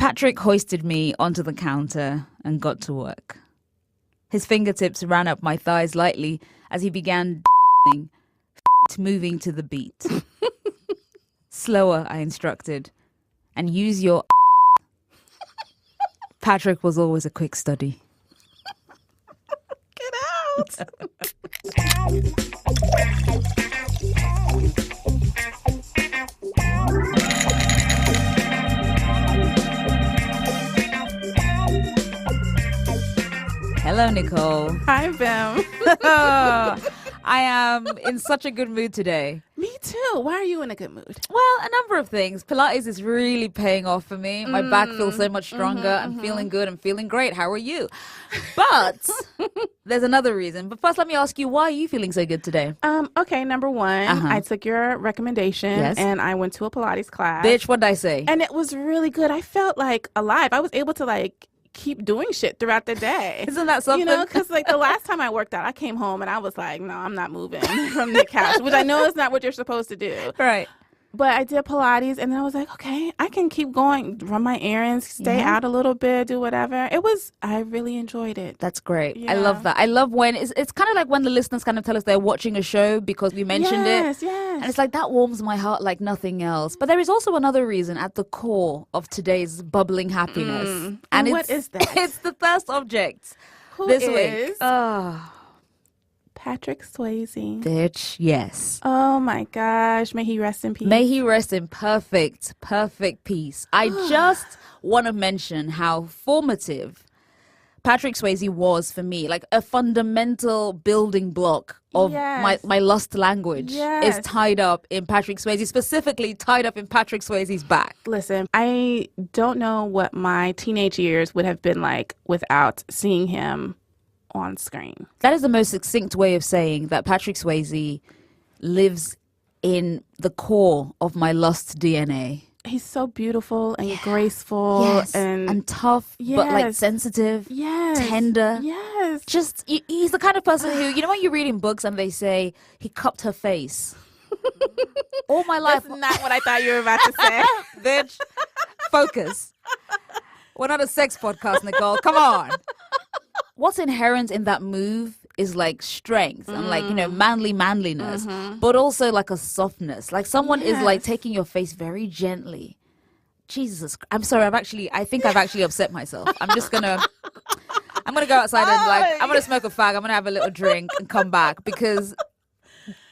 Patrick hoisted me onto the counter and got to work. His fingertips ran up my thighs lightly as he began moving to the beat. Slower, I instructed, and use your. Patrick was always a quick study. Get out. Hello, Nicole. Hi, Bim. I am in such a good mood today. Me too. Why are you in a good mood? Well, a number of things. Pilates is really paying off for me. My back feels so much stronger. I'm feeling good. I'm feeling great. How are you? But there's another reason. But first, let me ask you, why are you feeling so good today? Okay, number one, I took your recommendation and I went to a Pilates class. Bitch, what'd I say? And it was really good. I felt like alive. I was able to keep doing shit throughout the day. Isn't that something? You know, because the last time I worked out, I came home and I was like, no, I'm not moving from the couch, which I know is not what you're supposed to do. Right. But I did Pilates and then I was like, okay, I can keep going, run my errands, stay out a little bit, do whatever. I really enjoyed it. That's great. Yeah. I love that. I love when it's kind of like when the listeners kind of tell us they're watching a show because we mentioned it. Yes. And it's like that warms my heart like nothing else. But there is also another reason at the core of today's bubbling happiness. And what is that? It's the first object Who this is week. Oh, Patrick Swayze. bitch, yes. Oh my gosh. May he rest in peace. May he rest in perfect peace. I just want to mention how formative Patrick Swayze was for me. Like a fundamental building block of my lust language is tied up in Patrick Swayze, specifically tied up in Patrick Swayze's back. Listen, I don't know what my teenage years would have been like without seeing him on screen. That is the most succinct way of saying that Patrick Swayze lives in the core of my lust DNA. He's so beautiful and graceful and tough, but like sensitive, tender. Yes. Just, he's the kind of person who, you know, when you're reading books and they say he cupped her face. All my life. That's not what I thought you were about to say. Bitch, focus. We're not a sex podcast, Nicole. Come on. What's inherent in that move is like strength and like, you know, manliness, but also like a softness. Like someone is like taking your face very gently. Jesus, I'm sorry. I think I've actually upset myself. I'm gonna go outside and I'm gonna smoke a fag. I'm gonna have a little drink and come back because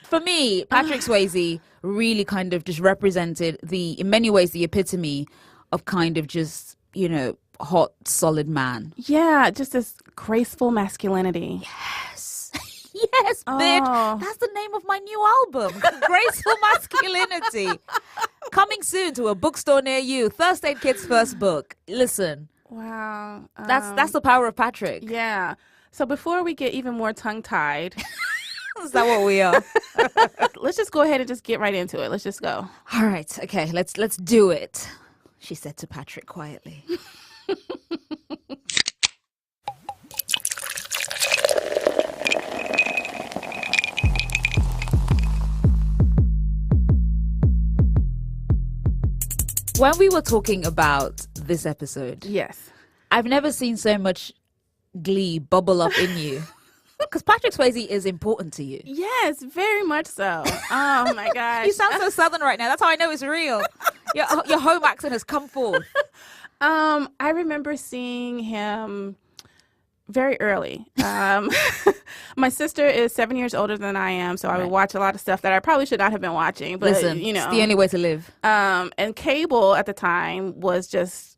for me, Patrick Swayze really kind of just represented in many ways, the epitome of kind of just, you know, hot, solid man. Yeah, just this graceful masculinity. Yes, bitch. That's the name of my new album, Graceful Masculinity. Coming soon to a bookstore near you. Thirst Aid Kid's first book. Listen. Wow. That's the power of Patrick. Yeah. So before we get even more tongue-tied. Is that what we are? Let's just go ahead and just get right into it. Let's just go. All right. Okay, let's do it, she said to Patrick quietly. When we were talking about this episode, yes, I've never seen so much glee bubble up in you. Because Patrick Swayze is important to you. Yes, very much so. Oh my gosh. You sound so southern right now. That's how I know it's real. Your home accent has come forth. I remember seeing him very early. My sister is 7 years older than I am, so I would watch a lot of stuff that I probably should not have been watching. But listen, you know, it's the only way to live. And cable at the time was just,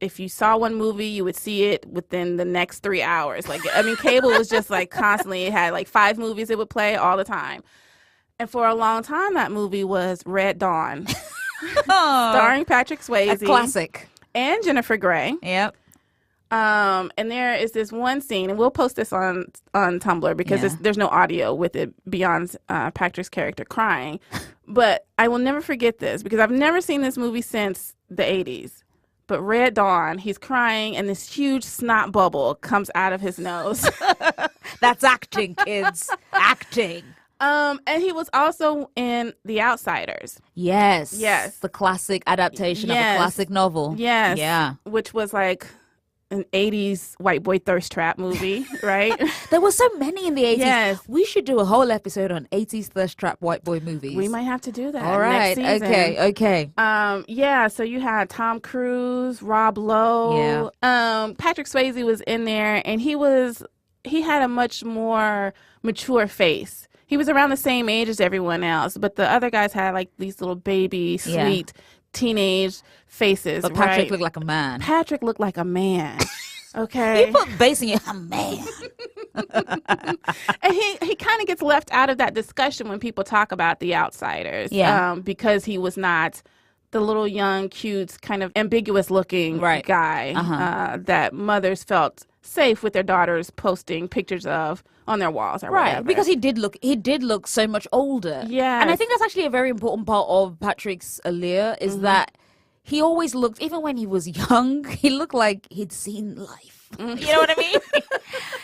if you saw one movie, you would see it within the next 3 hours. Like, I mean, cable was just like constantly. It had like 5 movies it would play all the time. And for a long time, that movie was Red Dawn, starring Patrick Swayze, a classic, and Jennifer Grey. Yep. And there is this one scene, and we'll post this on Tumblr because there's no audio with it beyond Patrick's character crying. But I will never forget this because I've never seen this movie since the 80s. But Red Dawn, he's crying, and this huge snot bubble comes out of his nose. That's acting, kids. Acting. And he was also in The Outsiders. Yes. Yes. The classic adaptation of a Yes. classic novel. Yes. Yeah. Which was like an 80s white boy thirst trap movie, right? There were so many in the 80s. Yes. We should do a whole episode on 80s thirst trap white boy movies. We might have to do that. All right. Next season. Okay. Yeah, so you had Tom Cruise, Rob Lowe. Yeah. Patrick Swayze was in there, and he had a much more mature face. He was around the same age as everyone else, but the other guys had like these little baby, sweet, teenage faces. But Patrick right? looked like a man. Patrick looked like a man. Okay. He put Baes in a man. And he kind of gets left out of that discussion when people talk about The Outsiders. Yeah. Because he was not the little young, cute, kind of ambiguous looking guy that mothers felt safe with their daughters posting pictures of on their walls or whatever. Because he did look so much older. Yeah. And I think that's actually a very important part of Patrick's allure is that he always looked, even when he was young, he looked like he'd seen life. You know what I mean?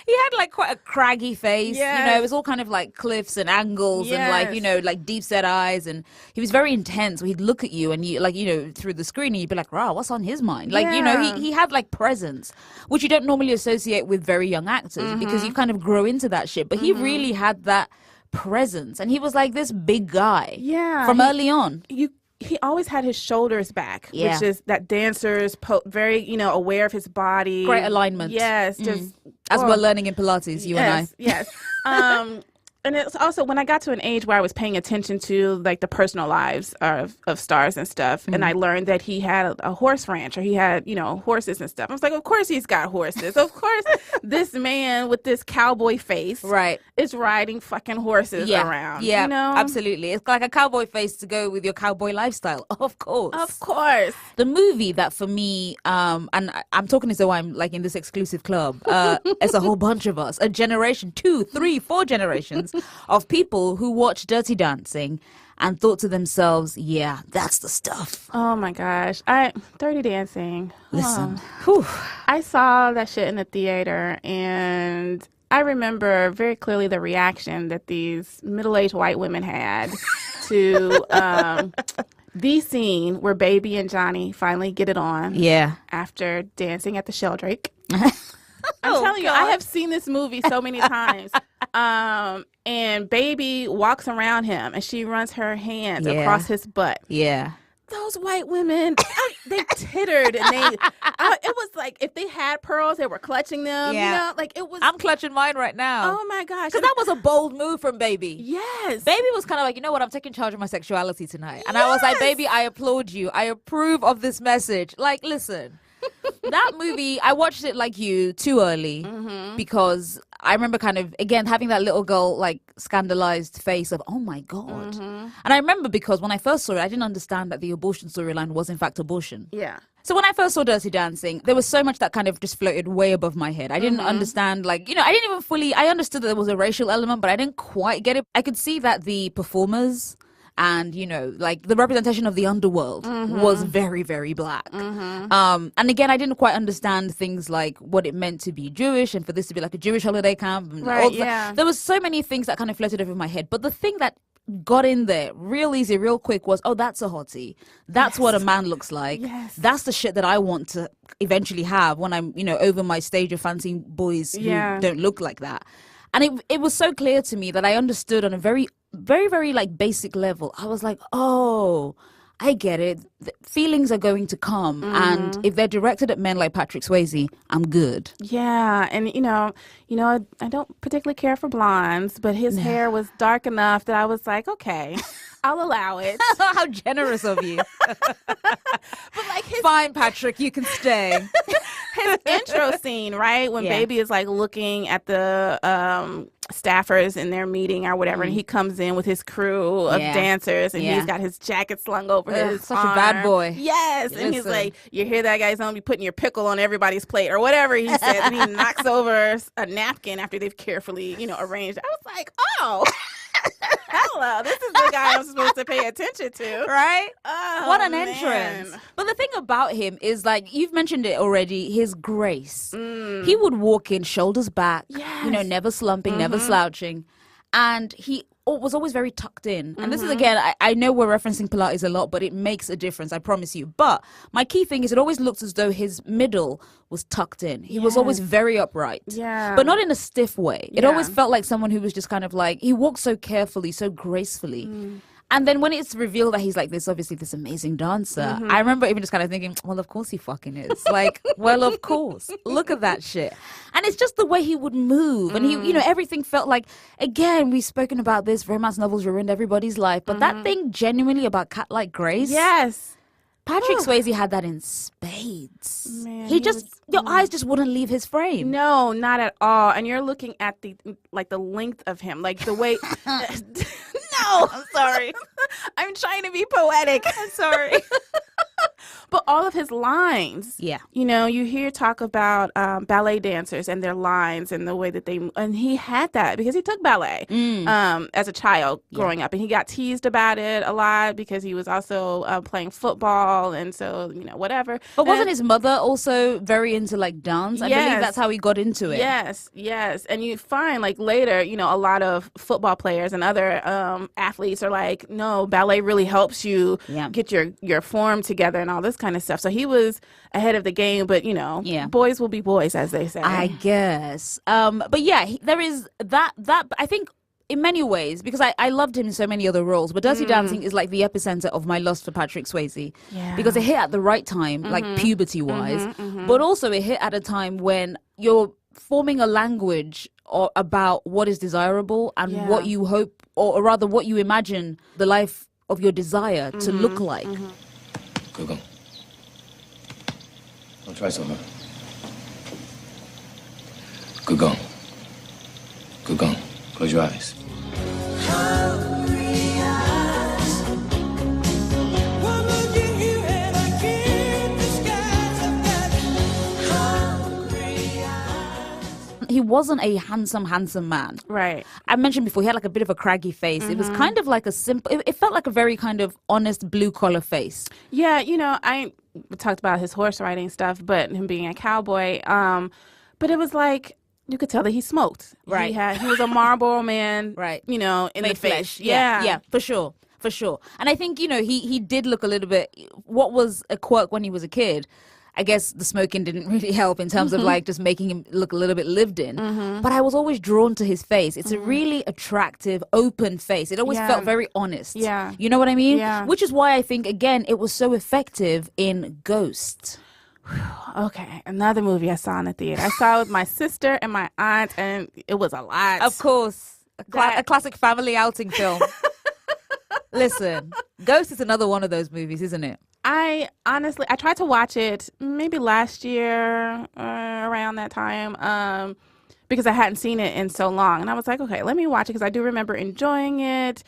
He had like quite a craggy face. Yes. You know, it was all kind of like cliffs and angles and like, you know, like deep set eyes. And he was very intense. He'd look at you and you like, you know, through the screen and you'd be like, wow, what's on his mind? Like, you know, he had like presence, which you don't normally associate with very young actors because you kind of grow into that shit. But he really had that presence. And he was like this big guy from early on. He always had his shoulders back, which is that dancer's very, you know, aware of his body. Great alignment. Yes, just as we're learning in Pilates, you and I. Yes. And it's also when I got to an age where I was paying attention to like the personal lives of stars and stuff, and I learned that he had a horse ranch or he had, you know, horses and stuff. I was like, of course he's got horses. Of course this man with this cowboy face is riding fucking horses around. Yeah, you know? Absolutely. It's like a cowboy face to go with your cowboy lifestyle. Of course. Of course. The movie that for me, and I'm talking as though I'm like in this exclusive club, it's a whole bunch of us, a generation, 2, 3, 4 generations of people who watched Dirty Dancing and thought to themselves, yeah, that's the stuff. Oh my gosh. Dirty Dancing. Listen. I saw that shit in the theater and I remember very clearly the reaction that these middle-aged white women had to the scene where Baby and Johnny finally get it on. Yeah. After dancing at the Sheldrake. I'm telling you, I have seen this movie so many times. And Baby walks around him and she runs her hands across his butt. Yeah. Those white women, they tittered and it was like if they had pearls, they were clutching them. Yeah. You know, like it was. I'm clutching mine right now. Oh my gosh. Because that was a bold move from Baby. Yes. Baby was kind of like, you know what, I'm taking charge of my sexuality tonight. And I was like, Baby, I applaud you. I approve of this message. Like, listen. That movie, I watched it like you too early because I remember kind of, again, having that little girl like scandalized face of, oh my God. And I remember because when I first saw it, I didn't understand that the abortion storyline was in fact abortion. Yeah. So when I first saw Dirty Dancing, there was so much that kind of just floated way above my head. I didn't understand, like, you know, I didn't even fully, I understood that there was a racial element, but I didn't quite get it. I could see that the performers and, you know, like the representation of the underworld was very, very black. And again, I didn't quite understand things like what it meant to be Jewish and for this to be like a Jewish holiday camp. And all that. There was so many things that kind of floated over my head. But the thing that got in there real easy, real quick was, oh, that's a hottie. That's what a man looks like. That's the shit that I want to eventually have when I'm, you know, over my stage of fancying boys who don't look like that. And it was so clear to me that I understood on a very, very, very like basic level. I was like, oh, I get it. Feelings are going to come. And if they're directed at men like Patrick Swayze, I'm good. Yeah. And, you know, I don't particularly care for blondes, but his hair was dark enough that I was like, okay, I'll allow it. How generous of you. But like fine, Patrick, you can stay. His intro scene, right? When Baby is like looking at the staffers in their meeting or whatever, and he comes in with his crew of dancers, and he's got his jacket slung over his such arm. a bad boy. Yes. And he's like, you hear that guy's gonna be putting your pickle on everybody's plate or whatever he says, and he knocks over a napkin after they've carefully, you know, arranged. I was like, oh. Hello, this is the guy I'm supposed to pay attention to. Right? Oh, what an man. entrance. But the thing about him is, like, you've mentioned it already, his grace. He would walk in shoulders back, you know, never slumping, never slouching. And he was always very tucked in. And this is, again, I know we're referencing Pilates a lot, but it makes a difference, I promise you. But my key thing is it always looks as though his middle was tucked in. He was always very upright. Yeah. But not in a stiff way. It always felt like someone who was just kind of like, he walked so carefully, so gracefully. And then when it's revealed that he's like this, obviously this amazing dancer, I remember even just kind of thinking, well, of course he fucking is. Like, well, of course. Look at that shit. And it's just the way he would move. And he, you know, everything felt like, again, we've spoken about this, romance novels ruined everybody's life. But that thing genuinely about Cat Like Grace. Yes. Patrick Swayze had that in spades. Man, he just, your eyes just wouldn't leave his frame. No, not at all. And you're looking at the length of him, like the way. No, I'm sorry. I'm trying to be poetic. I'm sorry. But all of his lines. Yeah. You know, you hear talk about ballet dancers and their lines and the way that they, and he had that because he took ballet as a child growing up. And he got teased about it a lot because he was also playing football. And so, you know, whatever. But wasn't his mother also very into like dance? I believe that's how he got into it. Yes, yes. And you find like later, you know, a lot of football players and other athletes are like, no, ballet really helps you get your form together and all this kind of stuff. So he was ahead of the game, but you know, boys will be boys, as they say. I guess. But yeah, there is that I think in many ways, because I loved him in so many other roles, but Dirty Dancing is like the epicenter of my lust for Patrick Swayze. Yeah. Because it hit at the right time, like puberty wise, but also it hit at a time when you're forming a language about what is desirable and what you hope, or rather what you imagine the life of your desire to look like. Go. I'll try something. Go. Close your eyes. He wasn't a handsome man. Right. I mentioned before, he had like a bit of a craggy face. It was kind of like a simple, it felt like a very kind of honest blue collar face. Yeah, you know, we talked about his horse riding stuff, but him being a cowboy. But it was like, you could tell that he smoked. Right. He was a Marlboro man, right? You know, in made the face. Flesh. Yeah, for sure. And I think, you know, he did look a little bit, what was a quirk when he was a kid, I guess the smoking didn't really help in terms of like just making him look a little bit lived in. But I was always drawn to his face. It's a really attractive, open face. It always felt very honest. Yeah. You know what I mean? Yeah. Which is why I think, again, it was so effective in Ghost. Okay, another movie I saw in the theater. I saw it with my sister and my aunt, and it was a lot. Of course. A classic family outing film. Listen, Ghost is another one of those movies, isn't it? I tried to watch it maybe last year around that time because I hadn't seen it in so long. And I was like, okay, let me watch it because I do remember enjoying it.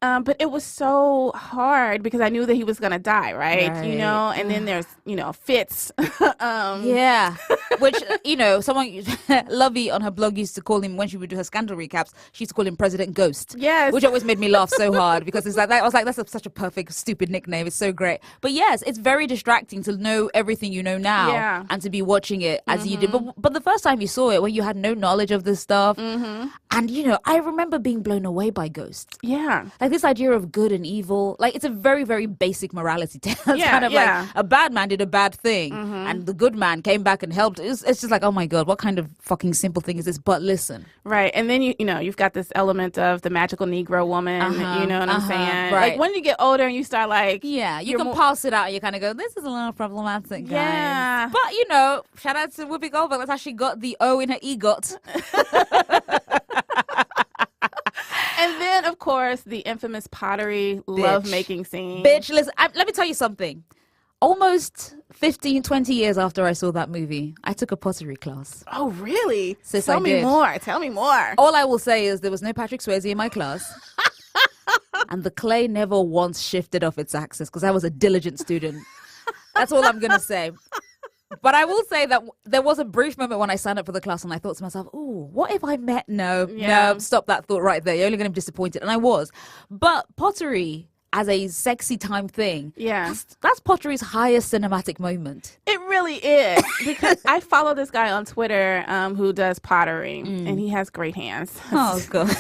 But it was so hard because I knew that he was going to die, right? You know, and then there's, you know, Fitz. Yeah. Which, you know, someone, Lovey on her blog used to call him, when she would do her scandal recaps, she used to call him President Ghost. Yes. Which always made me laugh so hard because it's like, I was like, that's such a perfect, stupid nickname. It's so great. But yes, it's very distracting to know everything you know now and to be watching it as you did. But the first time you saw it, when you had no knowledge of this stuff, and, you know, I remember being blown away by Ghost. Yeah. Like this idea of good and evil, like it's a very, very basic morality tale. It's kind of like a bad man did a bad thing and the good man came back and helped. It's just like, oh my God, what kind of fucking simple thing is this? But listen. Right. And then, you know, you've got this element of the magical Negro woman, you know what I'm saying? Right. Like when you get older and you start like... Yeah, you can pass it out and you kind of go, this is a little problematic, guys. Yeah. But, you know, shout out to Whoopi Goldberg. That's how she got the O in her EGOT. And then, of course, the infamous pottery love-making scene. Bitch, listen, let me tell you something. Almost 15, 20 years after I saw that movie, I took a pottery class. Oh, really? Sis, Tell me more. Tell me more. All I will say is there was no Patrick Swayze in my class. And the clay never once shifted off its axis because I was a diligent student. That's all I'm going to say. But I will say that there was a brief moment when I signed up for the class and I thought to myself, oh, what if I met? No, stop that thought right there. You're only going to be disappointed. And I was. But pottery as a sexy time thing. Yeah. That's pottery's highest cinematic moment. It really is, because I follow this guy on Twitter who does pottery, and he has great hands. Oh, God.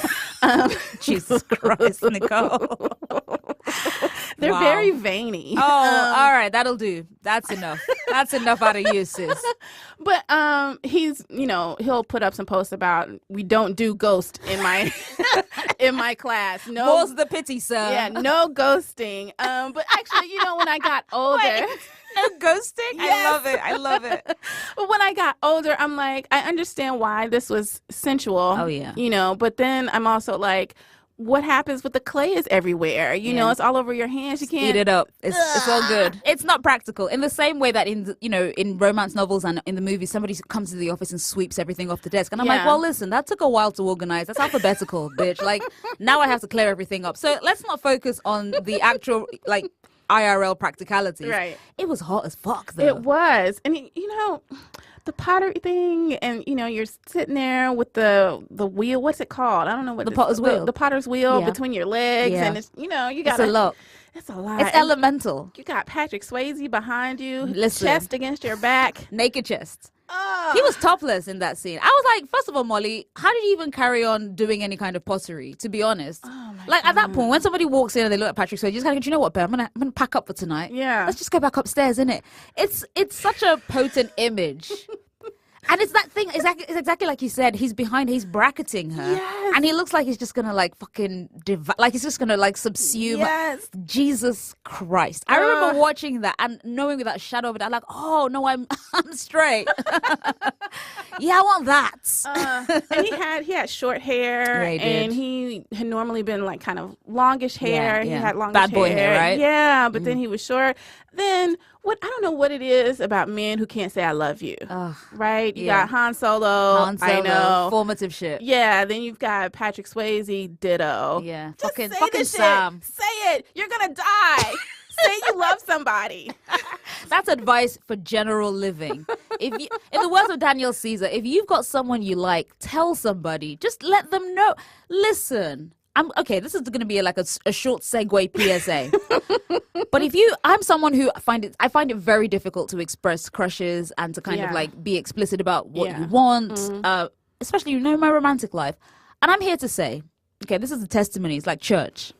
Jesus Christ, Nicole. They're very veiny. Oh, all right. That'll do. That's enough. That's enough out of you, sis. But he's, he'll put up some posts about, we don't do ghost in my in my class. No, More's the pity, sir. Yeah, no ghosting. But actually, when I got older. Wait, no ghosting? Yes. I love it. But when I got older, I'm like, I understand why this was sensual. Oh, yeah. But then I'm also like, what happens with the clay is everywhere. It's all over your hands. You can't eat it up. It's all good. It's not practical. In the same way that in romance novels and in the movies, somebody comes to the office and sweeps everything off the desk. And I'm like, well, listen, that took a while to organize. That's alphabetical, bitch. Like, now I have to clear everything up. So let's not focus on the actual, like, IRL practicalities. Right. It was hot as fuck, though. It was. And, the pottery thing, and you're sitting there with the wheel. What's it called? I don't know what the potter's wheel. The potter's wheel between your legs, and it's you got it's a lot. It's a lot. It's elemental. You got Patrick Swayze behind you, Listen. chest against your back, naked chest. He was topless in that scene. I was like, first of all, Molly, how did you even carry on doing any kind of pottery? To be honest, at that point, when somebody walks in and they look at Patrick Swayze, you just kind of go, you know what, babe, I'm gonna pack up for tonight. Yeah, let's just go back upstairs, innit? It's such a potent image. And it's that thing, it's exactly like you said, he's bracketing her. Yes. And he looks like he's just gonna like fucking, he's just gonna like subsume. Yes. Jesus Christ. I remember watching that and knowing without a shadow of a doubt, like, oh no, I'm straight. Yeah, I want that. And he had short hair, and he had normally been like kind of longish hair. Yeah. He had longish bad boy hair, right? Yeah, but then he was short. Then I don't know what it is about men who can't say I love you. Right? You got Han Solo. I know. Formative shit. Yeah, then you've got Patrick Swayze, ditto. Yeah. Just fucking Sam. Say it. You're gonna die. Say you love somebody. That's advice for general living. In the words of Daniel Caesar, if you've got someone you like, tell somebody. Just let them know. Listen, this is going to be a short segue PSA. But I'm someone who I find it very difficult to express crushes and to kind of like be explicit about what you want, especially my romantic life. And I'm here to say, this is the testimony. It's like church.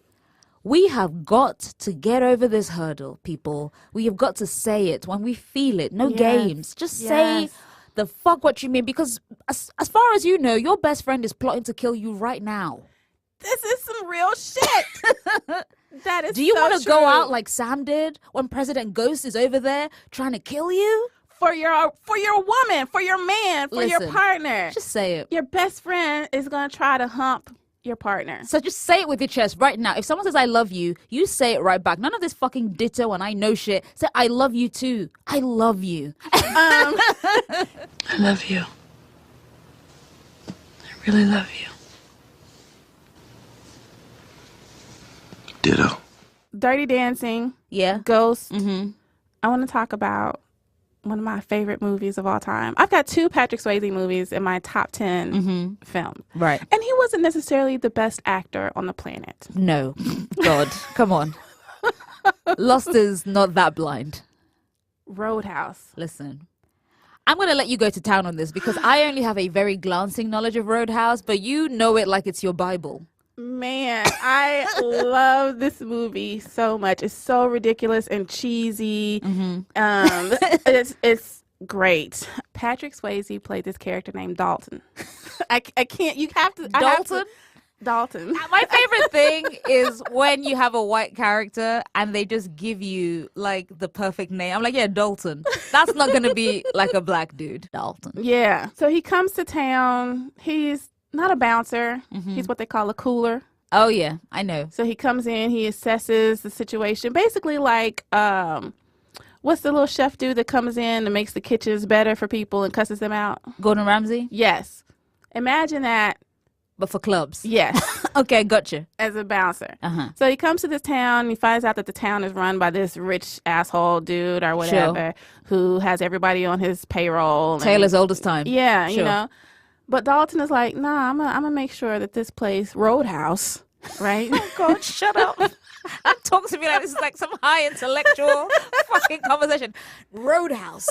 We have got to get over this hurdle, people. We have got to say it when we feel it. No games. Just say the fuck what you mean, because as far as you know, your best friend is plotting to kill you right now. This is some real shit. That is. Do you want to true. go out like Sam did when President Ghost is over there trying to kill you? For your woman, for your man, for your partner. Just say it. Your best friend is going to try to hump your partner. So just say it with your chest right now. If someone says I love you, you say it right back. None of this fucking ditto and I know shit. Say I love you too. I love you. I love you. I really love you. Ditto. Dirty Dancing. Yeah. Ghost. I want to talk about one of my favorite movies of all time. I've got 2 Patrick Swayze movies in my top 10 films. Right. And he wasn't necessarily the best actor on the planet. No. God, come on. Lost is not that blind. Roadhouse. Listen, I'm going to let you go to town on this because I only have a very glancing knowledge of Roadhouse, but you know it like it's your Bible. Man, I love this movie so much. It's so ridiculous and cheesy. It's great. Patrick Swayze played this character named Dalton. I can't. You have to. Dalton? Dalton. My favorite thing is when you have a white character and they just give you like the perfect name. I'm like, yeah, Dalton. That's not going to be like a black dude. Dalton. Yeah. So he comes to town. He's not a bouncer. He's what they call a cooler. Oh, yeah, I know. So he comes in, he assesses the situation. Basically like, what's the little chef dude that comes in and makes the kitchens better for people and cusses them out? Gordon Ramsay? Yes. Imagine that. But for clubs? Yes. Okay, gotcha. As a bouncer. So he comes to this town and he finds out that the town is run by this rich asshole dude or whatever who has everybody on his payroll. Taylor's oldest time. Yeah, you know. But Dalton is like, nah, I'm gonna make sure that this place, Roadhouse, right? Oh, God, shut up. Talk to me like this is like some high intellectual fucking conversation. Roadhouse,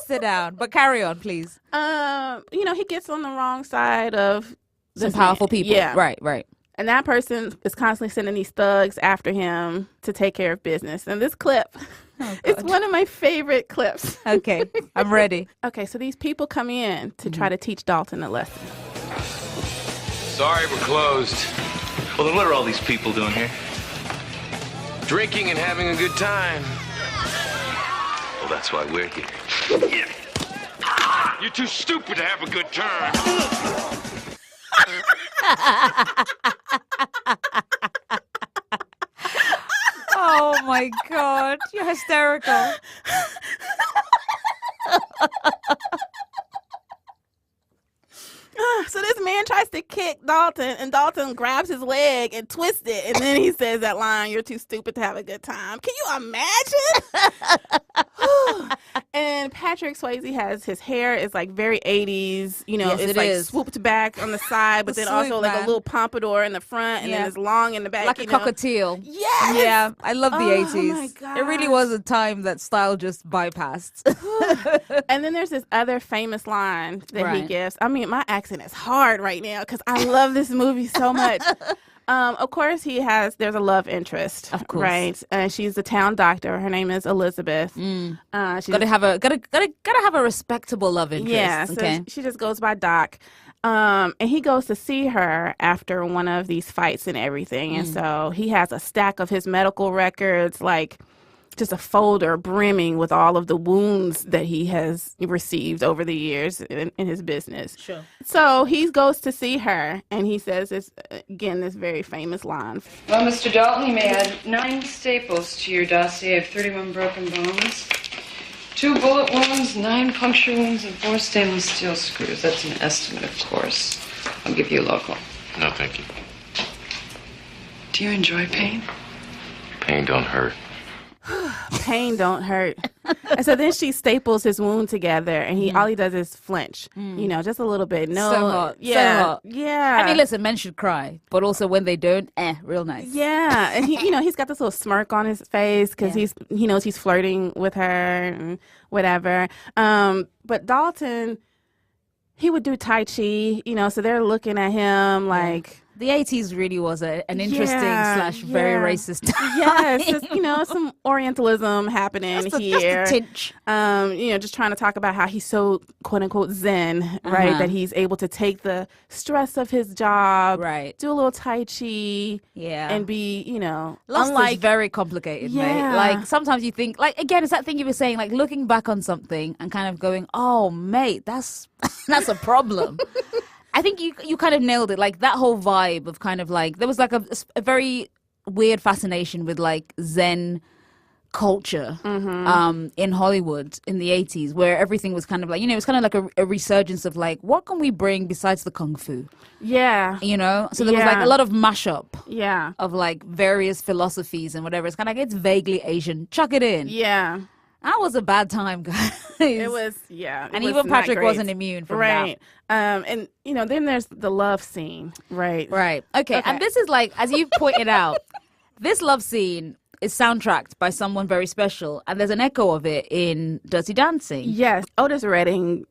sit down. But carry on, please. He gets on the wrong side of Some powerful people. Yeah. Right. And that person is constantly sending these thugs after him to take care of business. And this clip, it's one of my favorite clips. Okay, I'm ready. Okay, so these people come in to try to teach Dalton a lesson. Sorry, we're closed. Well, then what are all these people doing here? Drinking and having a good time. Well, that's why we're here. You're too stupid to have a good time. Oh my God, you're hysterical. So this man tries to kick Dalton, and Dalton grabs his leg and twists it, and then he says that line, "You're too stupid to have a good time." Can you imagine? And Patrick Swayze has his hair is like very 80s, Yes, it's it like is. swooped back on the side, but then also like a little pompadour in the front, and then it's long in the back, Like a cockatiel. Yes. Yeah, I love the 80s. My It really gosh. was a time that style just bypassed. And then there's this other famous line that he Right. gives. I mean, my accent is hard right now because I love this movie so much. Of course, there's a love interest, Of course. right? And she's the town doctor. Her name is Elizabeth. She's, gotta have a respectable love interest. yeah, so okay. she just goes by Doc. And he goes to see her after one of these fights and everything. And so he has a stack of his medical records, like just a folder brimming with all of the wounds that he has received over the years in his business. Sure. So he goes to see her, and he says this very famous line. Well, Mr. Dalton, you may add 9 staples to your dossier of 31 broken bones, 2 bullet wounds, 9 puncture wounds, and 4 stainless steel screws. That's an estimate, of course. I'll give you a local. No, thank you. Do you enjoy pain? Pain don't hurt. Pain don't hurt. And so then she staples his wound together, and all he does is flinch, just a little bit. No, So hot. yeah, So hot. yeah. I mean, listen, men should cry, but also when they don't, real nice. Yeah, and he's got this little smirk on his face because he knows he's flirting with her and whatever. But Dalton, he would do Tai Chi, so they're looking at him like. The 80s really was an interesting / very racist time. Yes, it's, some Orientalism happening here. Just a tinge. Just trying to talk about how he's so quote unquote Zen, right? That he's able to take the stress of his job, Right. do a little Tai Chi, Yeah. and be, Lust unlike is very complicated, mate. Yeah. Like, sometimes you think, like, again, it's that thing you were saying, like, looking back on something and kind of going, oh, mate, that's a problem. I think you kind of nailed it. Like, that whole vibe of kind of like, there was like a very weird fascination with like Zen culture in Hollywood in the 80s, where everything was kind of like, it was kind of like a resurgence of like, what can we bring besides the kung fu? yeah, So there was like a lot of mashup yeah, of like various philosophies and whatever. It's kind of like, it's vaguely Asian. Chuck it in. yeah. That was a bad time, guys. It was, yeah. And it even was not Patrick great. wasn't immune from right. And, then there's the love scene, right? that. Right. Okay. And this is like, as you pointed out, this love scene is soundtracked by someone very special. And there's an echo of it in Dirty Dancing. Yes. Otis Redding,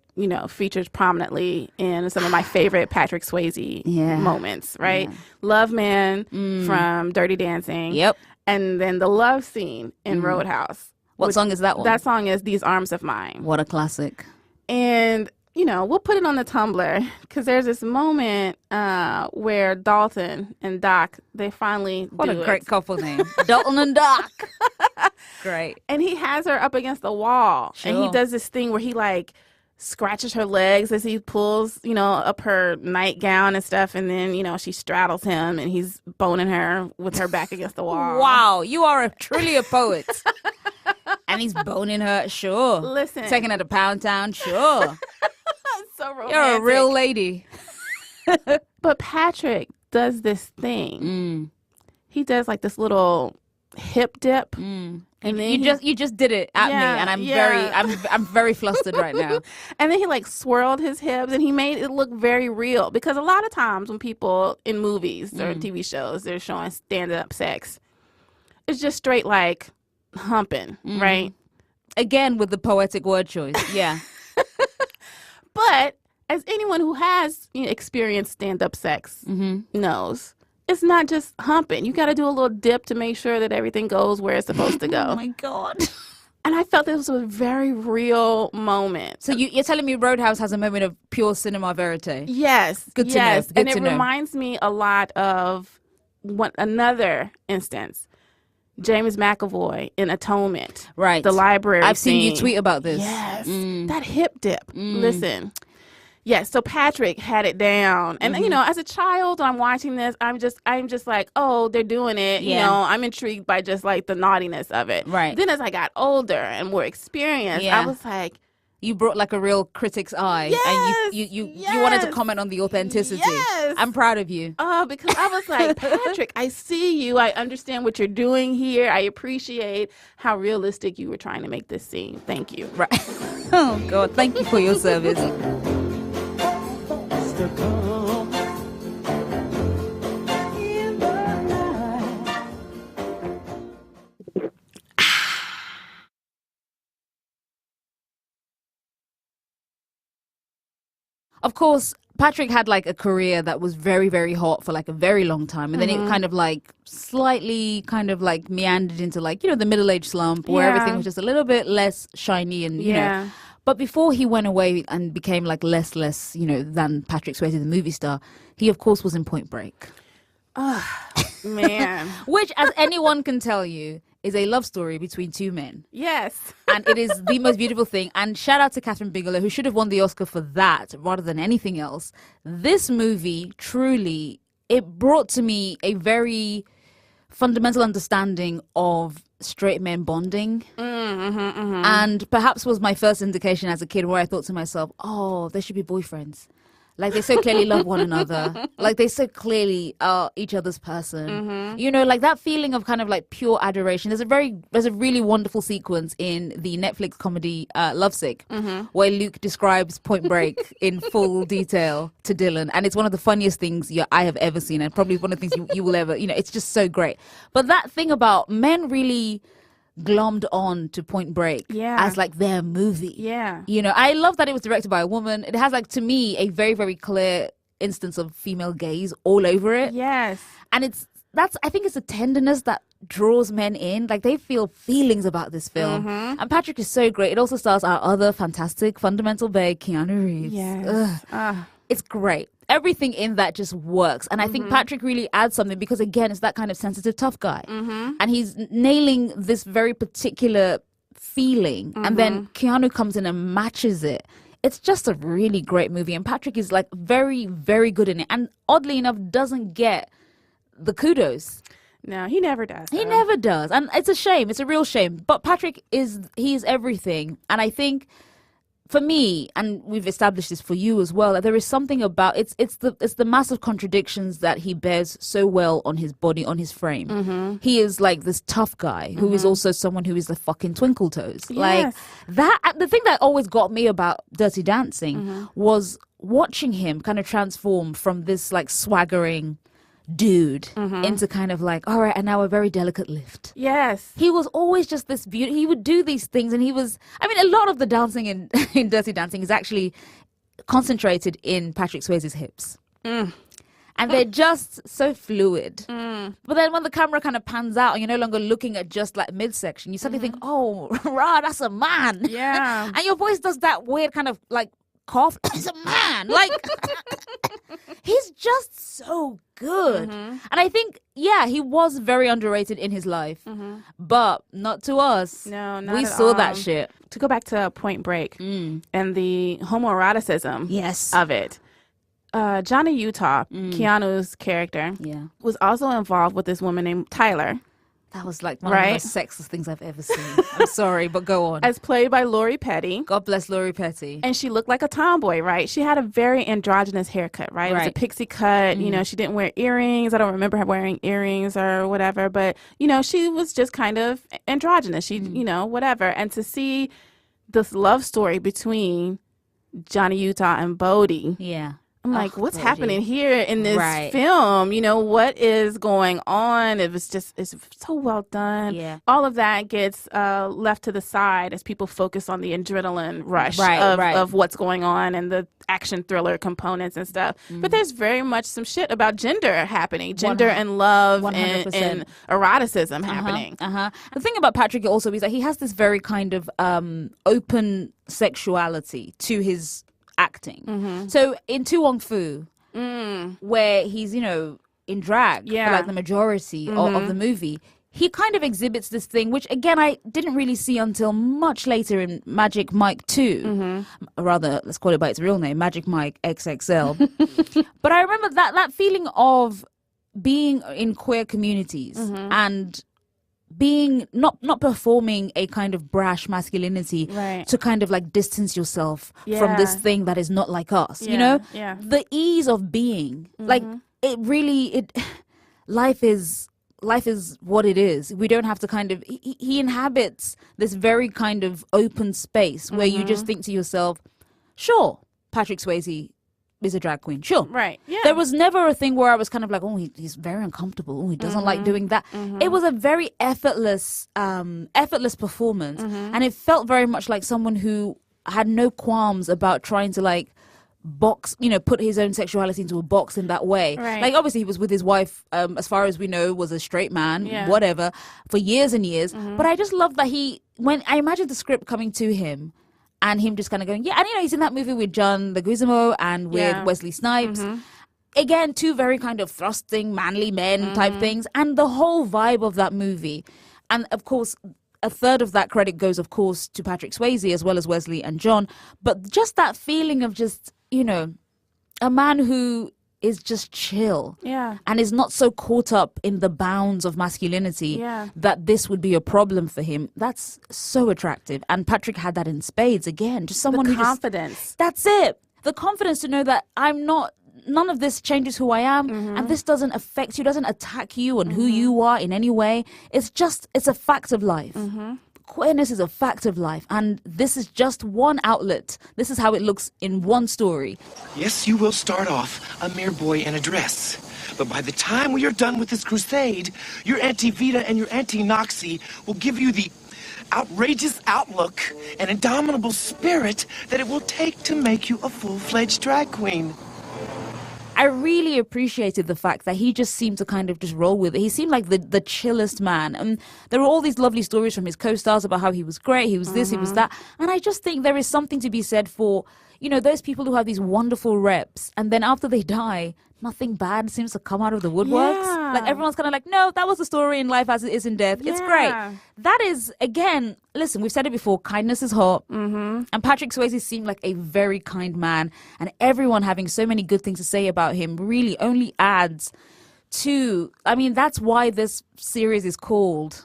features prominently in some of my favorite Patrick Swayze moments, right? Yeah. Love Man from Dirty Dancing. Yep. And then the love scene in Roadhouse. What song is that one? That song is These Arms of Mine. What a classic. And, we'll put it on the Tumblr because there's this moment where Dalton and Doc, they finally What do a great it. couple name. Dalton and Doc. Great. And he has her up against the wall. And he Sure. does this thing where he, like, scratches her legs as he pulls, up her nightgown and stuff. And then, she straddles him and he's boning her with her back against the wall. Wow. You are truly a poet. And he's boning her. Sure. Listen. Taking her to Pound Town. Sure. So romantic. You're a real lady. But Patrick does this thing. He does like this little hip dip. And then You just did it at me, and I'm very flustered right now. And then he like swirled his hips and he made it look very real because a lot of times when people in movies or TV shows they're showing stand up sex, is just straight like humping, right? Again, with the poetic word choice. Yeah. But as anyone who has experienced stand-up sex knows, it's not just humping. You got to do a little dip to make sure that everything goes where it's supposed to go. Oh my God. And I felt this was a very real moment. So you're telling me Roadhouse has a moment of pure cinema verite? Yes. Good to know. yes. Good And to it know. reminds me a lot of another instance. James McAvoy in Atonement. Right. The library I've seen you scene. tweet about this. Yes. That hip dip. Listen. Yes, so Patrick had it down. And you know, as a child, I'm watching this, I'm just like, oh, they're doing it. You Yeah. know, I'm intrigued by just like the naughtiness of it. Right. Then as I got older and more experienced, Yeah. I was like, You brought like a real critic's eye. Yes, And you wanted to yes. comment on the authenticity. Yes. I'm proud of you. oh, because I was like, Patrick, I see you. I understand what you're doing here. I appreciate how realistic you were trying to make this scene. Thank you. Right. Oh, God. Thank you for your service. Of course, Patrick had like a career that was very, very hot for like a very long time. And then it kind of like slightly kind of like meandered into like, you know, the middle-aged slump where Yeah. everything was just a little bit less shiny and, you know. But before he went away and became like less, you know, than Patrick Swayze, the movie star, he of course was in Point Break. Man. Which, as anyone can tell you, is a love story between two men. Yes. And it is the most beautiful thing. And shout out to Catherine Bigelow, who should have won the Oscar for that rather than anything else. This movie, truly, it brought to me a very fundamental understanding of straight men bonding. And perhaps was my first indication as a kid where I thought to myself, oh, they should be boyfriends. Like, they so clearly love one another. Like, they so clearly are each other's person. You know, like that feeling of kind of like pure adoration. There's a really wonderful sequence in the Netflix comedy Lovesick, where Luke describes Point Break in full detail to Dylan. And it's one of the funniest things I have ever seen. And probably one of the things you will ever, you know, it's just so great. But that thing about men really glommed on to Point Break as like their movie. Yeah. You know, I love that it was directed by a woman. It has like, to me, a very, very clear instance of female gaze all over it. Yes. And I think it's a tenderness that draws men in. Like, they feel feelings about this film. And Patrick is so great. It also stars our other fantastic fundamental bae, Keanu Reeves. Yes. It's great. Everything in that just works. And I think Patrick really adds something because, again, it's that kind of sensitive, tough guy. And he's nailing this very particular feeling. And then Keanu comes in and matches it. It's just a really great movie. And Patrick is like very, very good in it. And oddly enough, doesn't get the kudos. No, he never does. He never does. And it's a shame. It's a real shame. But Patrick is everything. And I think for me, and we've established this for you as well, that there is something about it's the massive contradictions that he bears so well on his body, on his frame. He is like this tough guy who is also someone who is the fucking twinkle toes. Like that. The thing that always got me about Dirty Dancing was watching him kind of transform from this like swaggering dude into kind of like, all right, and now a very delicate lift. Yes. He was always just this beauty. He would do these things, and he was, I mean, a lot of the dancing in Dirty Dancing is actually concentrated in Patrick Swayze's hips. And they're just so fluid. But then when the camera kind of pans out and you're no longer looking at just like midsection, you suddenly think, oh, rah, that's a man. Yeah. And your voice does that weird kind of like cough. It's a man. Like, he's just so good. And I think, yeah, he was very underrated in his life, but not to us. No, not we at saw all. that shit. To go back to Point Break and the homoeroticism Yes. of it. Johnny Utah, Keanu's character, Yeah. was also involved with this woman named Tyler, That was like one of the most sexist things I've ever seen. I'm sorry, but go on. as played by Lori Petty. God bless Lori Petty. And she looked like a tomboy, right? She had a very androgynous haircut, right? It was a Right. pixie cut. You know, she didn't wear earrings. I don't remember her wearing earrings or whatever. But, you know, she was just kind of androgynous. She, you know, whatever. And to see this love story between Johnny Utah and Bodie, Yeah. I'm like, what's Brody. happening here in this Right. film? You know, what is going on? It's so well done. Yeah. All of that gets left to the side as people focus on the adrenaline rush Right. of what's going on and the action thriller components and stuff. But there's very much some shit about gender happening, gender and love 100%. and eroticism happening. The thing about Patrick also is that he has this very kind of open sexuality to his acting. So in Tu Wong Fu, where he's, you know, in drag for like the majority of the movie, he kind of exhibits this thing, which again I didn't really see until much later in Magic Mike 2. Or rather, let's call it by its real name, Magic Mike XXL. But I remember that feeling of being in queer communities and being not performing a kind of brash masculinity to kind of like distance yourself from this thing that is not like us, you know? The ease of being, like life is what it is. We don't have to kind of he inhabits this very kind of open space where you just think to yourself, sure, Patrick Swayze is a drag queen, sure, Right. Yeah. there was never a thing where I was kind of like, oh, he's very uncomfortable, oh, he doesn't like doing that. It was a very effortless performance, and it felt very much like someone who had no qualms about trying to like box, you know, put his own sexuality into a box in that way. Right. Like obviously he was with his wife, as far as we know, was a straight man, whatever, for years and years. But I just love that when I imagined the script coming to him and him just kind of going, yeah, and you know, he's in that movie with John Leguizamo and with Wesley Snipes. Again, two very kind of thrusting, manly men type things. And the whole vibe of that movie. And of course, a third of that credit goes, of course, to Patrick Swayze as well as Wesley and John. But just that feeling of just, you know, a man who is just chill and is not so caught up in the bounds of masculinity that this would be a problem for him. That's so attractive. And Patrick had that in spades again. Just someone who confidence. That's it. The confidence to know that none of this changes who I am, and this doesn't affect you, doesn't attack you and who you are in any way. It's a fact of life. Queerness is a fact of life, and this is just one outlet. This is how it looks in one story. Yes, you will start off a mere boy in a dress. But by the time we are done with this crusade, your Auntie Vita and your Auntie Noxie will give you the outrageous outlook and indomitable spirit that it will take to make you a full-fledged drag queen. I really appreciated the fact that he just seemed to kind of just roll with it. He seemed like the chillest man. And there were all these lovely stories from his co-stars about how he was great, he was this, he was that. And I just think there is something to be said for, you know, those people who have these wonderful reps and then after they die, nothing bad seems to come out of the woodworks. Yeah. Like everyone's kind of like, no, that was the story in life as it is in death. It's great. That is, again, listen, we've said it before, kindness is hot. And Patrick Swayze seemed like a very kind man, and everyone having so many good things to say about him really only adds to, I mean, that's why this series is called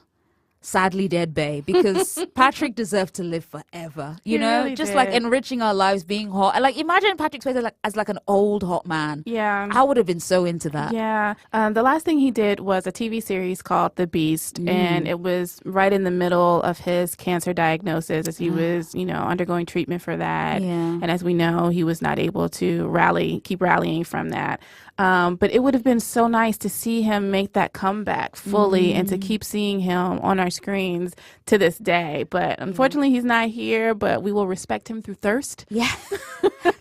Sadly Dead Bae, because Patrick deserved to live forever, you know, really just did. like enriching our lives, being hot. And like, imagine Patrick Swayze as like an old hot man. Yeah. I would have been so into that. Yeah. The last thing he did was a TV series called The Beast, and it was right in the middle of his cancer diagnosis as he was, you know, undergoing treatment for that. Yeah. And as we know, he was not able to keep rallying from that. But it would have been so nice to see him make that comeback fully and to keep seeing him on our screens to this day. But unfortunately, he's not here, but we will respect him through thirst. Yeah.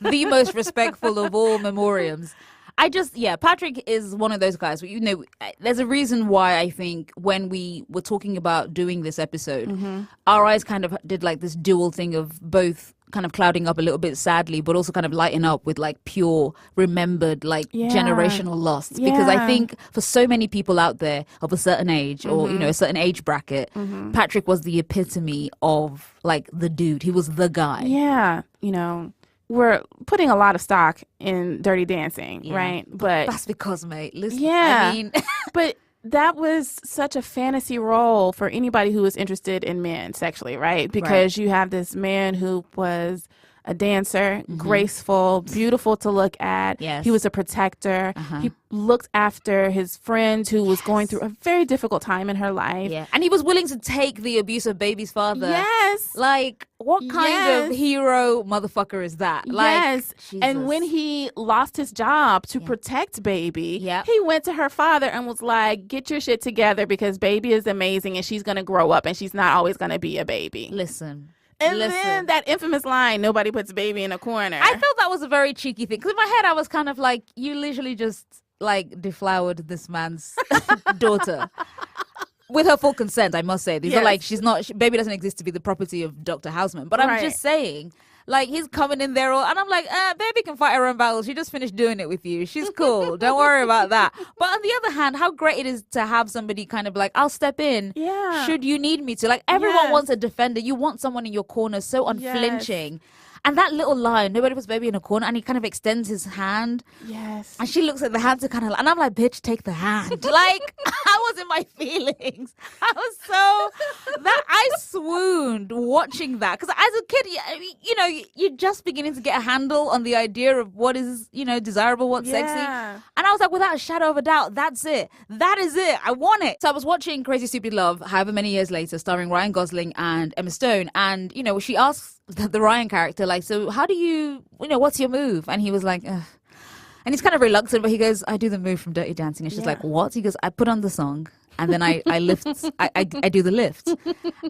The most respectful of all memoriams. Patrick is one of those guys. You know, there's a reason why I think when we were talking about doing this episode, our eyes kind of did like this dual thing of both kind of clouding up a little bit sadly, but also kind of lighting up with like pure remembered like generational loss. Because I think for so many people out there of a certain age or, you know, a certain age bracket, Patrick was the epitome of like the dude. He was the guy. Yeah. You know, we're putting a lot of stock in Dirty Dancing, right? But that's because, mate, listen, yeah, I mean, but that was such a fantasy role for anybody who was interested in men sexually, right? Because you have this man who was a dancer, graceful, beautiful to look at. Yes. He was a protector. He looked after his friend who was going through a very difficult time in her life. Yeah. And he was willing to take the abuse of baby's father. Yes. Like, what kind of hero motherfucker is that? Like, yes. And Jesus. when he lost his job to protect baby, Yep. he went to her father and was like, get your shit together because baby is amazing and she's going to grow up and she's not always going to be a baby. Listen. And then that infamous line, nobody puts baby in a corner. I felt that was a very cheeky thing. Because in my head, I was kind of like, you literally just, like, deflowered this man's daughter. With her full consent, I must say. These are like, baby doesn't exist to be the property of Dr. Houseman. But I'm just saying, like, he's coming in there and I'm like, baby can fight her own battles. She just finished doing it with you. She's cool. Don't worry about that. But on the other hand, how great it is to have somebody kind of like, I'll step in. Yeah. Should you need me to? Like, everyone wants a defender. You want someone in your corner so unflinching. Yes. And that little line, nobody puts baby in a corner, and he kind of extends his hand. Yes. And she looks at the hand to kind of, and I'm like, bitch, take the hand. Like, I was in my feelings. I was I swooned watching that. Because as a kid, you know, you're just beginning to get a handle on the idea of what is, you know, desirable, what's sexy. And I was like, without a shadow of a doubt, that's it. That is it. I want it. So I was watching Crazy Stupid Love, however many years later, starring Ryan Gosling and Emma Stone. And, you know, she asks the Ryan character, like, so how do you know, what's your move? And he was like, ugh. And he's kind of reluctant, but he goes, I do the move from Dirty Dancing. And she's like, what? He goes, I put on the song and then I lift, I do the lift.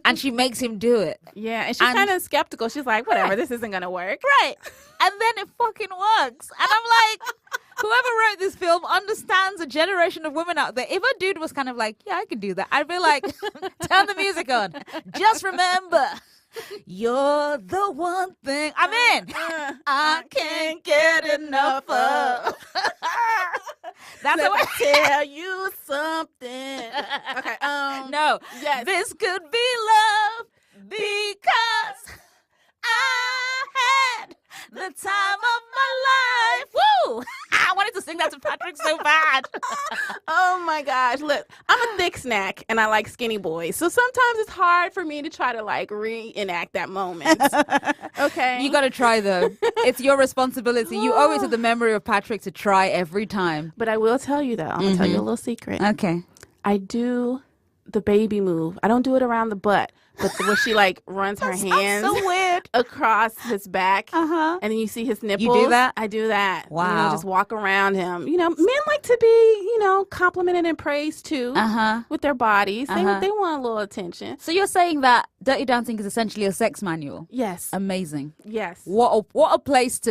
And she makes him do it. Yeah, and she's kind of skeptical. She's like, whatever, this isn't going to work. Right. And then it fucking works. And I'm like, whoever wrote this film understands a generation of women out there. If a dude was kind of like, yeah, I can do that, I'd be like, turn the music on. Just remember, you're the one thing I'm in. I can't get enough of. That's Let me tell you something. Okay. No. Yes. This could be love because I had the time of my life. Woo! I wanted to sing that to Patrick so bad. Oh my gosh. Look, I'm a thick snack and I like skinny boys. So sometimes it's hard for me to try to like reenact that moment. Okay. You got to try though. It's your responsibility. You owe it to the memory of Patrick to try every time. But I will tell you though, I'm going to tell you a little secret. Okay. I do the baby move. I don't do it around the butt. But where she like runs her hands so weird. across his back, and then you see his nipples. You do that? I do that. Wow. You know, just walk around him. You know, men like to be, you know, complimented and praised too with their bodies. They want a little attention. So you're saying that Dirty Dancing is essentially a sex manual? Yes. Amazing. Yes. What a place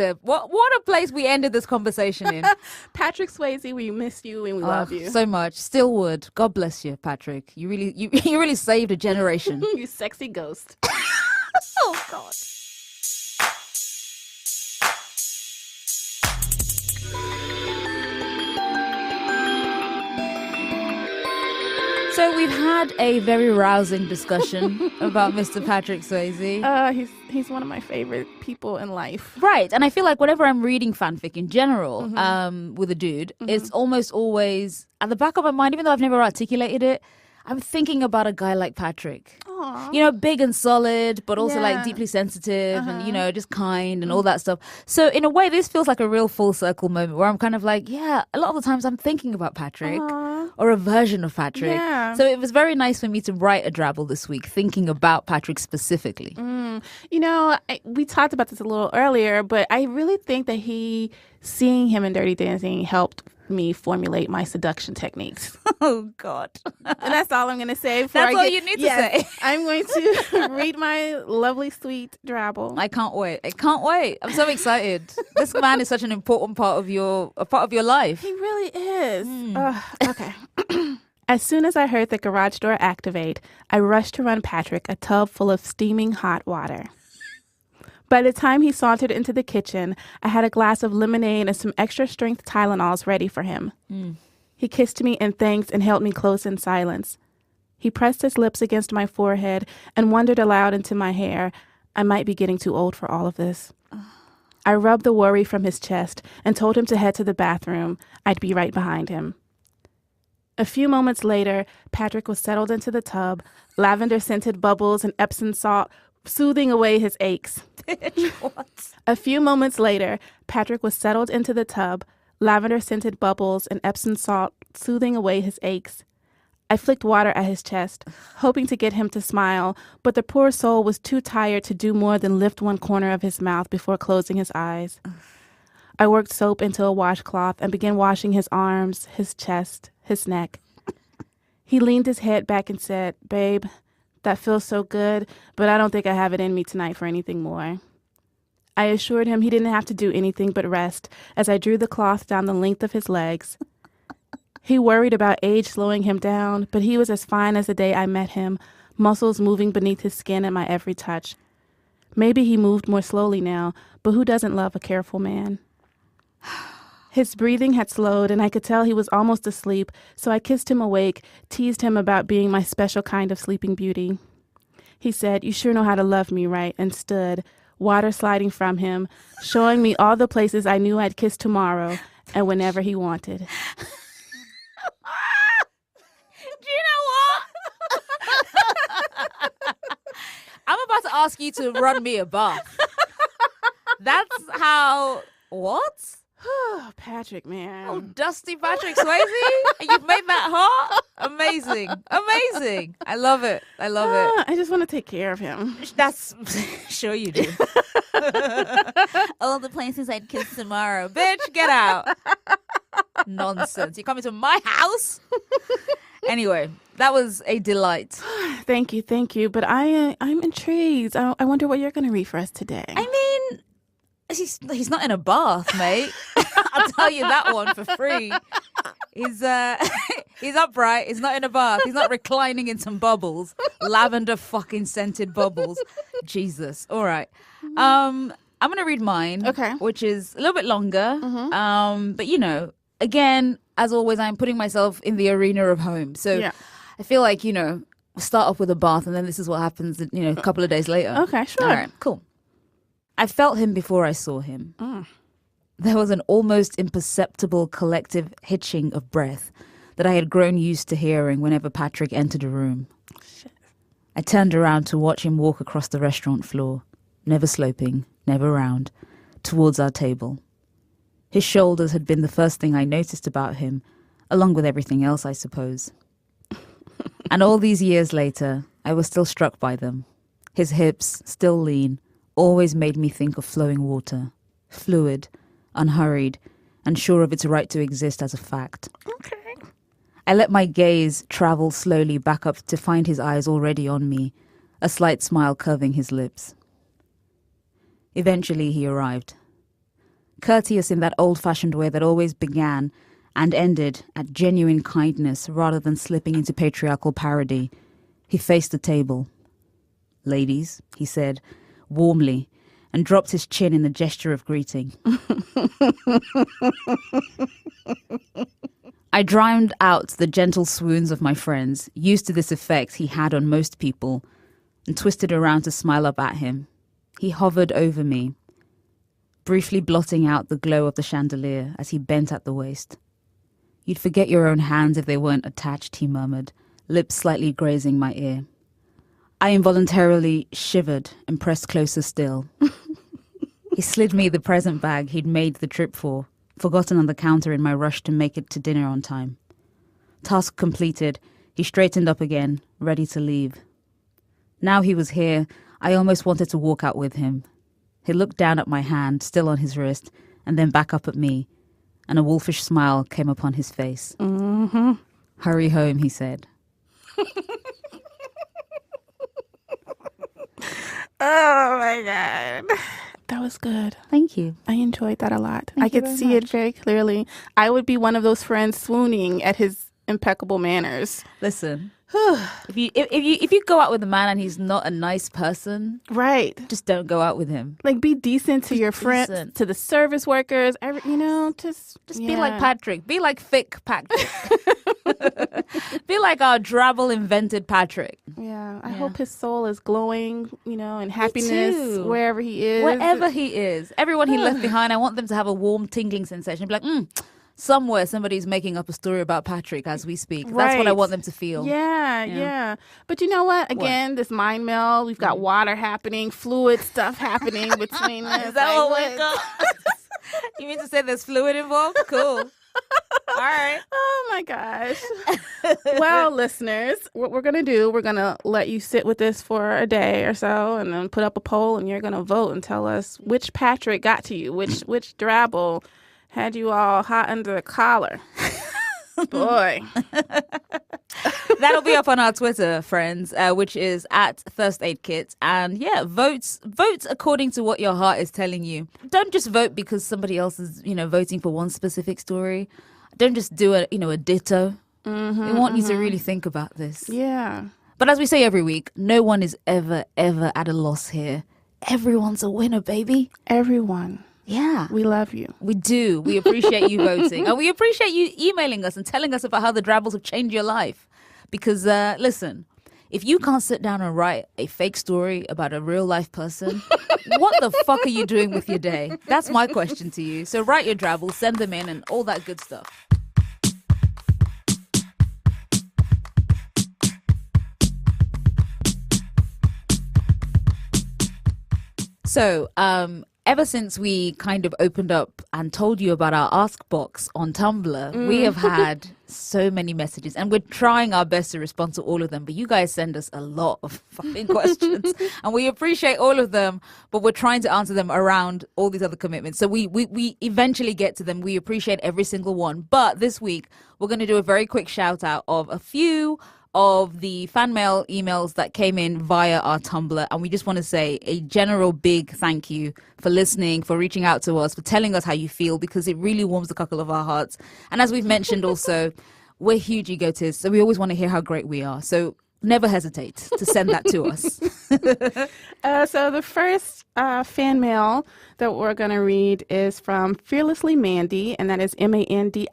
we ended this conversation in. Patrick Swayze, we miss you and we love you so much. Still would. God bless you, Patrick. You really saved a generation. You sexy ghost. Oh God. So we've had a very rousing discussion about Mr. Patrick Swayze. He's one of my favorite people in life. Right. And I feel like whenever I'm reading fanfic in general, with a dude, it's almost always at the back of my mind, even though I've never articulated it, I'm thinking about a guy like Patrick. Aww. You know, big and solid, but also like deeply sensitive and, you know, just kind and all that stuff. So in a way, this feels like a real full circle moment where I'm kind of like, yeah, a lot of the times I'm thinking about Patrick or a version of Patrick. Yeah. So it was very nice for me to write a drabble this week thinking about Patrick specifically. You know, we talked about this a little earlier, but I really think that seeing him in Dirty Dancing helped me formulate my seduction techniques. Oh God. And that's all I'm going to say. That's all you need to say. I'm going to read my lovely, sweet drabble. I can't wait. I'm so excited. This man is such an important part of your life. He really is. Okay. As soon as I heard the garage door activate, I rushed to run Patrick a tub full of steaming hot water. By the time he sauntered into the kitchen, I had a glass of lemonade and some extra strength Tylenols ready for him. He kissed me in thanks and held me close in silence. He pressed his lips against my forehead and wondered aloud into my hair. I might be getting too old for all of this. I rubbed the worry from his chest and told him to head to the bathroom. I'd be right behind him. A few moments later, Patrick was settled into the tub, lavender-scented bubbles and Epsom salt soothing away his aches. What? A few moments later, Patrick was settled into the tub, lavender-scented bubbles and Epsom salt soothing away his aches. I flicked water at his chest, hoping to get him to smile, but the poor soul was too tired to do more than lift one corner of his mouth before closing his eyes. I worked soap into a washcloth and began washing his arms, his chest, his neck. He leaned his head back and said, "Babe, that feels so good, but I don't think I have it in me tonight for anything more." I assured him he didn't have to do anything but rest as I drew the cloth down the length of his legs. He worried about age slowing him down, but he was as fine as the day I met him, muscles moving beneath his skin at my every touch. Maybe he moved more slowly now, but who doesn't love a careful man? His breathing had slowed, and I could tell he was almost asleep, so I kissed him awake, teased him about being my special kind of sleeping beauty. He said, "You sure know how to love me, right?" and stood, water sliding from him, showing me all the places I knew I'd kiss tomorrow and whenever he wanted. Do you know what? I'm about to ask you to run me a bath. That's how... What? Patrick, man. Oh, dusty Patrick Swayze? You've made that hot? Amazing. Amazing. I love it. I love it. I just want to take care of him. That's... Sure you do. All the places I'd kiss tomorrow. Bitch, get out. Nonsense. You're coming to my house? Anyway, that was a delight. Thank you. But I'm intrigued. I wonder what you're going to read for us today. I mean, he's not in a bath, mate. I'll tell you that one for free. He's upright. He's not in a bath. He's not reclining in some bubbles. Lavender fucking scented bubbles. Jesus. All right. I'm going to read mine. Okay. Which is a little bit longer. But, you know, again, as always, I'm putting myself in the arena of home. So Yeah. I feel like, you know, start off with a bath and then this is what happens, you know, a couple of days later. Okay, sure. All right, cool. I felt him before I saw him. There was an almost imperceptible collective hitching of breath that I had grown used to hearing whenever Patrick entered a room. Shit. I turned around to watch him walk across the restaurant floor, never sloping, never round, towards our table. His shoulders had been the first thing I noticed about him, along with everything else, I suppose. And all these years later, I was still struck by them. His hips, still lean, always made me think of flowing water, fluid, unhurried, and sure of its right to exist as a fact. Okay. I let my gaze travel slowly back up to find his eyes already on me, a slight smile curving his lips. Eventually he arrived. Courteous in that old-fashioned way that always began and ended at genuine kindness rather than slipping into patriarchal parody, he faced the table. "Ladies," he said, warmly, and dropped his chin in a gesture of greeting. I drowned out the gentle swoons of my friends, used to this effect he had on most people, and twisted around to smile up at him. He hovered over me, briefly blotting out the glow of the chandelier as he bent at the waist. "You'd forget your own hands if they weren't attached," he murmured, lips slightly grazing my ear. I involuntarily shivered and pressed closer still. He slid me the present bag he'd made the trip for, forgotten on the counter in my rush to make it to dinner on time. Task completed, he straightened up again, ready to leave. Now he was here, I almost wanted to walk out with him. He looked down at my hand, still on his wrist, and then back up at me, and a wolfish smile came upon his face. "Hurry home," he said. Oh my God. That was good. Thank you. I enjoyed that a lot. Thank I you could very see it much. very clearly. I would be one of those friends swooning at his impeccable manners. Listen, if you go out with a man and he's not a nice person, Right. just don't go out with him. Like, be decent to your friends, decent. to the service workers, just Be like Patrick. Be like thick Patrick. Be like our drabble invented Patrick. Yeah. I hope his soul is glowing, in happiness too. wherever he is. Wherever he is. Everyone he left behind, I want them to have a warm tingling sensation. Be like, somewhere somebody's making up a story about Patrick as we speak. That's what I want them to feel. Yeah. But you know what? Again, this mind meld, we've got water happening, fluid stuff happening between this. Is that what we got? You mean to say there's fluid involved? Cool. All right. Oh my gosh. Well, listeners, what we're going to do, we're going to let you sit with this for a day or so and then put up a poll and you're going to vote and tell us which Patrick got to you, which drabble had you all hot under the collar. Boy. That'll be up on our Twitter, friends, which is at First Aid Kit. And yeah, vote according to what your heart is telling you. Don't just vote because somebody else is, voting for one specific story. Don't just do a ditto. We want you to really think about this. Yeah. But as we say every week, no one is ever at a loss here. Everyone's a winner, baby. Everyone. Yeah. We love you. We do. We appreciate you voting. And we appreciate you emailing us and telling us about how the drabbles have changed your life. Because, listen, if you can't sit down and write a fake story about a real life person, what the fuck are you doing with your day? That's my question to you. So write your drabbles, send them in and all that good stuff. So, ever since we kind of opened up and told you about our Ask Box on Tumblr, we have had so many messages and we're trying our best to respond to all of them. But you guys send us a lot of fucking questions and we appreciate all of them, but we're trying to answer them around all these other commitments. So we eventually get to them. We appreciate every single one. But this week, we're going to do a very quick shout out of a few of the fan mail emails that came in via our Tumblr. And we just want to say a general big thank you for listening, for reaching out to us, for telling us how you feel, because it really warms the cockle of our hearts. And as we've mentioned also, we're huge egotists, so we always want to hear how great we are. So never hesitate to send that to us. So the first fan mail that we're going to read is from Fearlessly Mandy, and that is Mandie.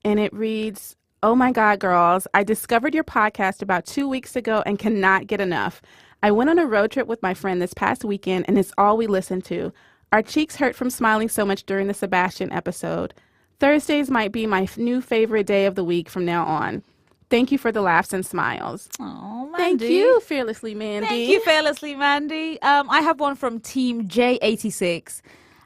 And it reads, "Oh my God, girls, I discovered your podcast about 2 weeks ago and cannot get enough. I went on a road trip with my friend this past weekend and it's all we listened to. Our cheeks hurt from smiling so much during the Sebastian episode. Thursdays might be my new favorite day of the week from now on. Thank you for the laughs and smiles." Oh, Mandy. Thank you, Fearlessly Mandy. Thank you, Fearlessly Mandy. I have one from Team J86.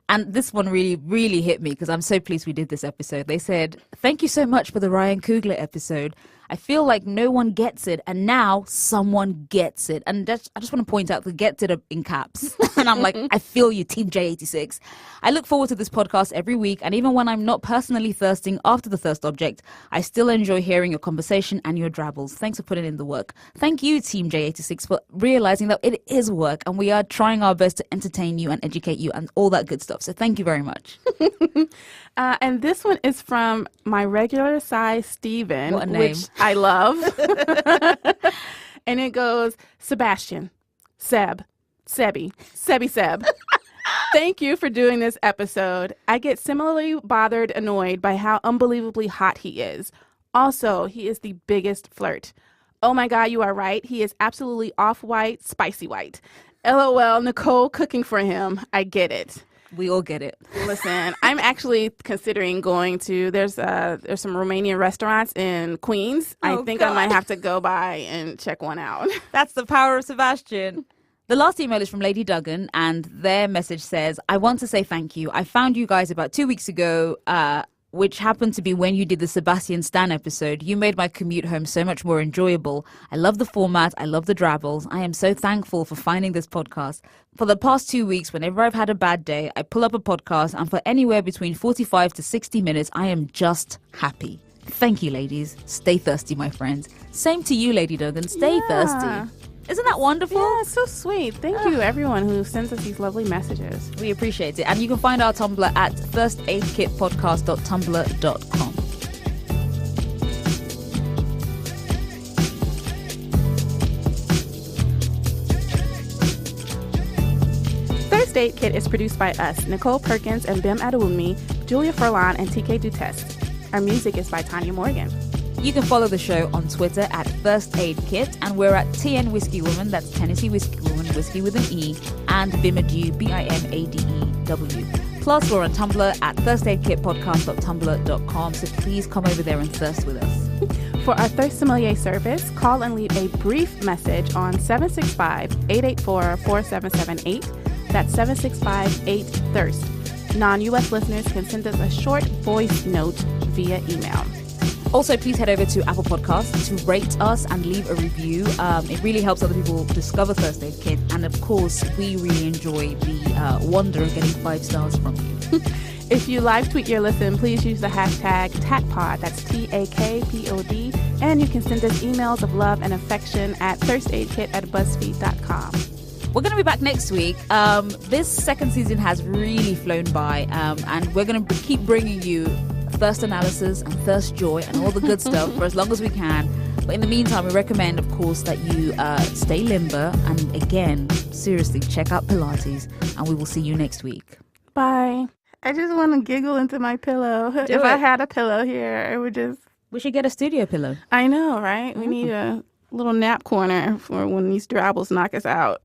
And this one really, really hit me because I'm so pleased we did this episode. They said, "Thank you so much for the Ryan Coogler episode. I feel like no one gets it, and now someone gets it." And I just want to point out the "gets it" in caps. And I'm like, I feel you, Team J86. "I look forward to this podcast every week, and even when I'm not personally thirsting after the thirst object, I still enjoy hearing your conversation and your drabbles. Thanks for putting in the work." Thank you, Team J86, for realizing that it is work, and we are trying our best to entertain you and educate you and all that good stuff. So thank you very much. And this one is from my regular size Steven, What a name. which I love. And it goes, "Sebastian, Seb, Sebi, Seb. Thank you for doing this episode. I get similarly annoyed by how unbelievably hot he is. Also, he is the biggest flirt. Oh my God, you are right. He is absolutely off-white, spicy white. LOL, Nicole cooking for him. I get it." We all get it. Listen, I'm actually considering going to, there's some Romanian restaurants in Queens. I think I might have to go by and check one out. That's the power of Sebastian. The last email is from Lady Duggan, and their message says, "I want to say thank you. I found you guys about 2 weeks ago, which happened to be when you did the Sebastian Stan episode. You made my commute home so much more enjoyable. I love the format. I love the drabbles. I am so thankful for finding this podcast. For the past 2 weeks, whenever I've had a bad day, I pull up a podcast, and for anywhere between 45 to 60 minutes, I am just happy. Thank you, ladies. Stay thirsty, my friends." Same to you, Lady Duggan. Stay thirsty. Isn't that wonderful? Yeah, it's so sweet. Thank you, everyone who sends us these lovely messages. We appreciate it. And you can find our Tumblr at firstaidkitpodcast.tumblr.com. First Aid Kit is produced by us, Nicole Perkins and Bim Adewunmi, Julia Furlan, and TK Dutest. Our music is by Tanya Morgan. You can follow the show on Twitter at First Aid Kit, and we're at TN Whiskey Woman, that's Tennessee Whiskey Woman, whiskey with an E, and Bimadew, BIMADEW. Plus, we're on Tumblr at thirstaidkitpodcast.tumblr.com. So please come over there and thirst with us. For our Thirst Sommelier service, call and leave a brief message on 765-884-4778. That's 765-8THIRST. Non-U.S. listeners can send us a short voice note via email. Also, please head over to Apple Podcasts to rate us and leave a review. It really helps other people discover First Aid Kit. And of course, we really enjoy the wonder of getting 5 stars from you. If you live tweet your listen, please use the hashtag TACPOD. That's TAKPOD. And you can send us emails of love and affection at thirstaidkit@buzzfeed.com. We're going to be back next week. This second season has really flown by. And we're going to keep bringing you thirst analysis and thirst joy and all the good stuff for as long as we can. But in the meantime, we recommend, of course, that you stay limber. And again, seriously, check out Pilates. And we will see you next week. Bye. I just want to giggle into my pillow. If I had a pillow here, it would just... We should get a studio pillow. I know, right? We need a little nap corner for when these drabbles knock us out.